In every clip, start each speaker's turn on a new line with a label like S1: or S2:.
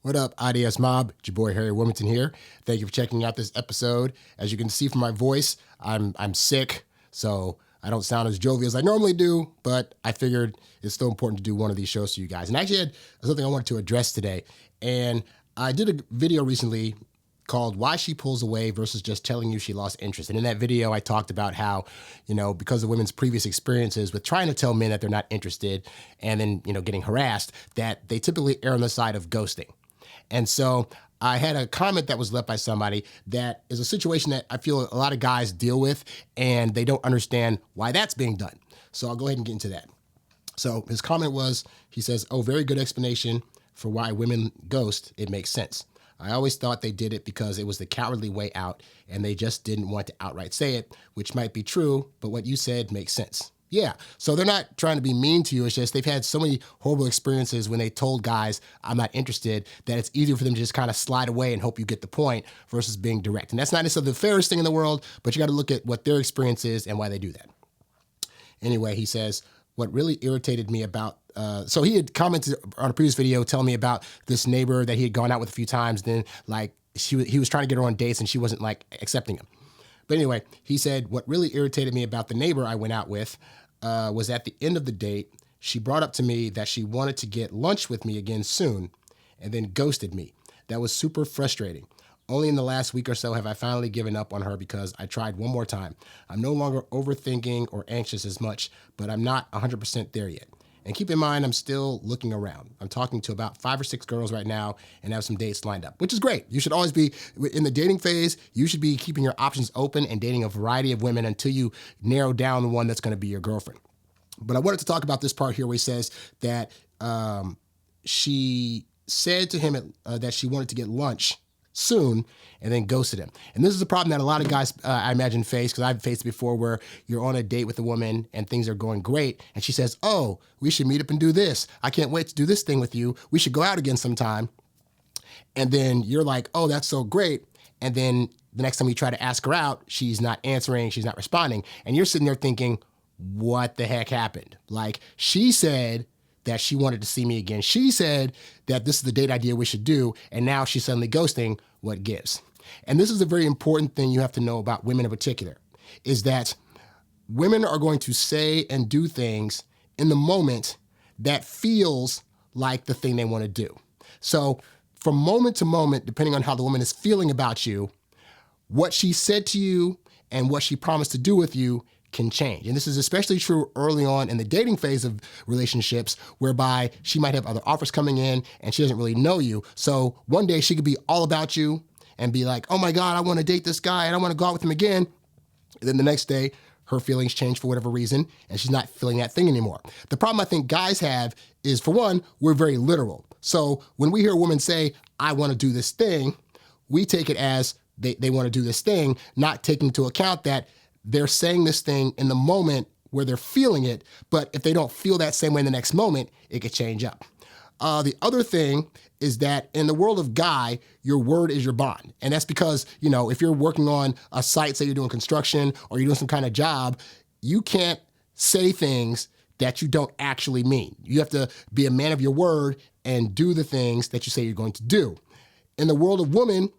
S1: What up, IDS Mob? It's your boy HarryWilmington here. Thank you for checking out this episode. As you can see from my voice, I'm sick, so I don't sound as jovial as I normally do, but I figured it's still important to do one of these shows to you guys. And I actually had something I wanted to address today. And I did a video recently called Why She Pulls Away versus Just Telling You She Lost Interest. And in that video, I talked about how, because of women's previous experiences with trying to tell men that they're not interested and then, getting harassed, that they typically err on the side of ghosting. And so I had a comment that was left by somebody that is a situation that I feel a lot of guys deal with, and they don't understand why that's being done. So I'll go ahead and get into that. So his comment was, he says, "Oh, very good explanation for why women ghost. It makes sense. I always thought they did it because it was the cowardly way out, and they just didn't want to outright say it, which might be true, but what you said makes sense." Yeah, so they're not trying to be mean to you. It's just they've had so many horrible experiences when they told guys, "I'm not interested," that it's easier for them to just kind of slide away and hope you get the point versus being direct. And that's not necessarily the fairest thing in the world, but you got to look at what their experience is and why they do that. Anyway, he says, what really irritated me about, so he had commented on a previous video telling me about this neighbor that he had gone out with a few times. Then he was trying to get her on dates and she wasn't accepting him. But anyway, he said, what really irritated me about the neighbor I went out with was at the end of the date, she brought up to me that she wanted to get lunch with me again soon and then ghosted me. That was super frustrating. Only in the last week or so have I finally given up on her because I tried one more time. I'm no longer overthinking or anxious as much, but I'm not 100% there yet. And keep in mind, I'm still looking around. I'm talking to about 5 or 6 girls right now and have some dates lined up, which is great. You should always be, in the dating phase, you should be keeping your options open and dating a variety of women until you narrow down the one that's going to be your girlfriend. But I wanted to talk about this part here where he says that she said to him that she wanted to get lunch soon and then ghosted him. And this is a problem that a lot of guys, I imagine, face, because I've faced it before, where you're on a date with a woman and things are going great. And she says, "Oh, we should meet up and do this. I can't wait to do this thing with you. We should go out again sometime." And then you're like, "Oh, that's so great." And then the next time you try to ask her out, she's not answering, she's not responding. And you're sitting there thinking, what the heck happened? Like, she said that she wanted to see me again. She said that this is the date idea we should do. And now she's suddenly ghosting. What gives? And this is a very important thing you have to know about women in particular, is that women are going to say and do things in the moment that feels like the thing they want to do. So from moment to moment, depending on how the woman is feeling about you, what she said to you and what she promised to do with you can change. And this is especially true early on in the dating phase of relationships, whereby she might have other offers coming in and she doesn't really know you. So one day she could be all about you and be like, "Oh my God, I want to date this guy and I want to go out with him again." And then the next day, her feelings change for whatever reason, and she's not feeling that thing anymore. The problem I think guys have is, for one, we're very literal. So when we hear a woman say, "I want to do this thing," we take it as they want to do this thing, not taking into account that they're saying this thing in the moment where they're feeling it, but if they don't feel that same way in the next moment, it could change up. The other thing is that in the world of guy, your word is your bond. And that's because, if you're working on a site, say you're doing construction or you're doing some kind of job, you can't say things that you don't actually mean. You have to be a man of your word and do the things that you say you're going to do. In the world of women,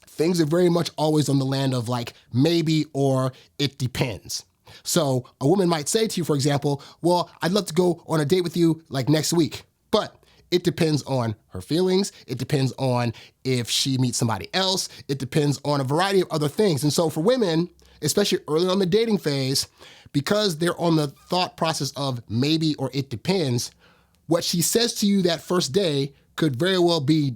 S1: things are very much always on the land of maybe or it depends. So a woman might say to you, for example, "Well, I'd love to go on a date with you next week," but it depends on her feelings. It depends on if she meets somebody else. It depends on a variety of other things. And so for women, especially early on the dating phase, because they're on the thought process of maybe or it depends, what she says to you that first day could very well be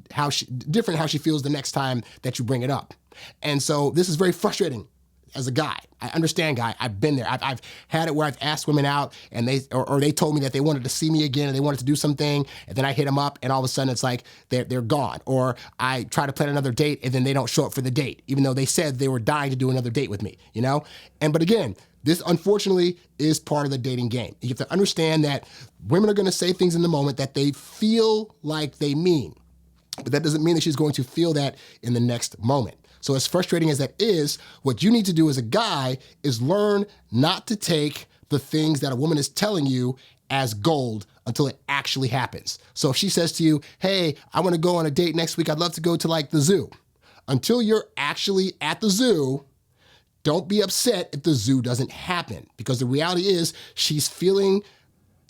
S1: different how she feels the next time that you bring it up. And so this is very frustrating as a guy. I understand, guy. I've been there. I've had it where I've asked women out and they told me that they wanted to see me again and they wanted to do something, and then I hit them up and all of a sudden it's like they're gone. Or I try to plan another date and then they don't show up for the date, even though they said they were dying to do another date with me, But again, this unfortunately is part of the dating game. You have to understand that women are going to say things in the moment that they feel like they mean, but that doesn't mean that she's going to feel that in the next moment. So as frustrating as that is, what you need to do as a guy is learn not to take the things that a woman is telling you as gold until it actually happens. So if she says to you, hey, I want to go on a date next week, I'd love to go to like the zoo. Until you're actually at the zoo, don't be upset if the zoo doesn't happen, because the reality is she's feeling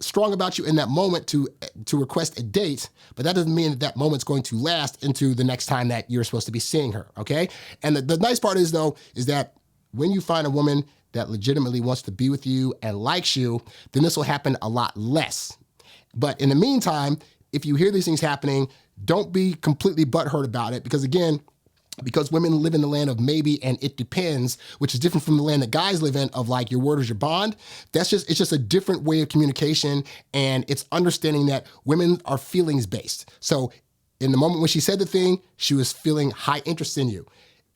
S1: strong about you in that moment to request a date, but that doesn't mean that that moment's going to last into the next time that you're supposed to be seeing her, okay? And the nice part is, though, is that when you find a woman that legitimately wants to be with you and likes you, then this will happen a lot less. But in the meantime, if you hear these things happening, don't be completely butthurt about it, because again, because women live in the land of maybe and it depends, which is different from the land that guys live in of like your word is your bond. It's just a different way of communication, and it's understanding that women are feelings based. So in the moment when she said the thing, she was feeling high interest in you.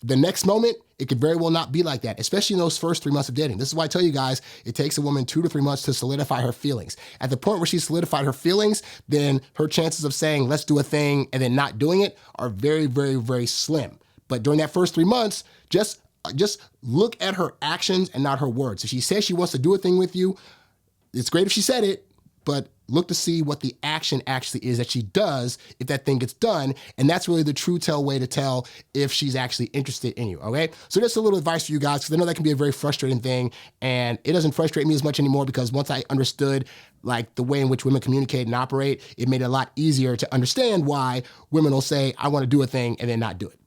S1: The next moment, it could very well not be like that, especially in those first 3 months of dating. This is why I tell you guys, it takes a woman 2 to 3 months to solidify her feelings. At the point where she solidified her feelings, then her chances of saying, let's do a thing, and then not doing it are very, very, very slim. But during that first 3 months, just look at her actions and not her words. If she says she wants to do a thing with you, it's great if she said it, but look to see what the action actually is that she does if that thing gets done. And that's really the true way to tell if she's actually interested in you, okay? So just a little advice for you guys, because I know that can be a very frustrating thing, and it doesn't frustrate me as much anymore, because once I understood like the way in which women communicate and operate, it made it a lot easier to understand why women will say, I want to do a thing, and then not do it.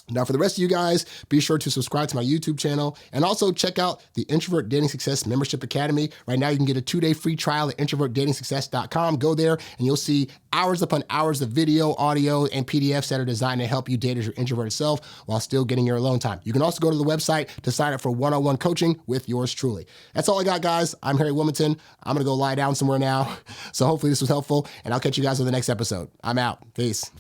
S1: Now, for the rest of you guys, be sure to subscribe to my YouTube channel and also check out the Introvert Dating Success Membership Academy. Right now, you can get a 2-day free trial at introvertdatingsuccess.com. Go there and you'll see hours upon hours of video, audio, and PDFs that are designed to help you date as your introverted self while still getting your alone time. You can also go to the website to sign up for one-on-one coaching with yours truly. That's all I got, guys. I'm Harry Wilmington. I'm going to go lie down somewhere now. So hopefully this was helpful, and I'll catch you guys on the next episode. I'm out. Peace.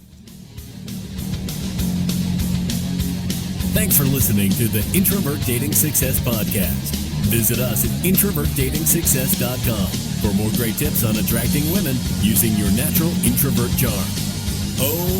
S2: Thanks for listening to the Introvert Dating Success Podcast. Visit us at introvertdatingsuccess.com for more great tips on attracting women using your natural introvert charm. Oh,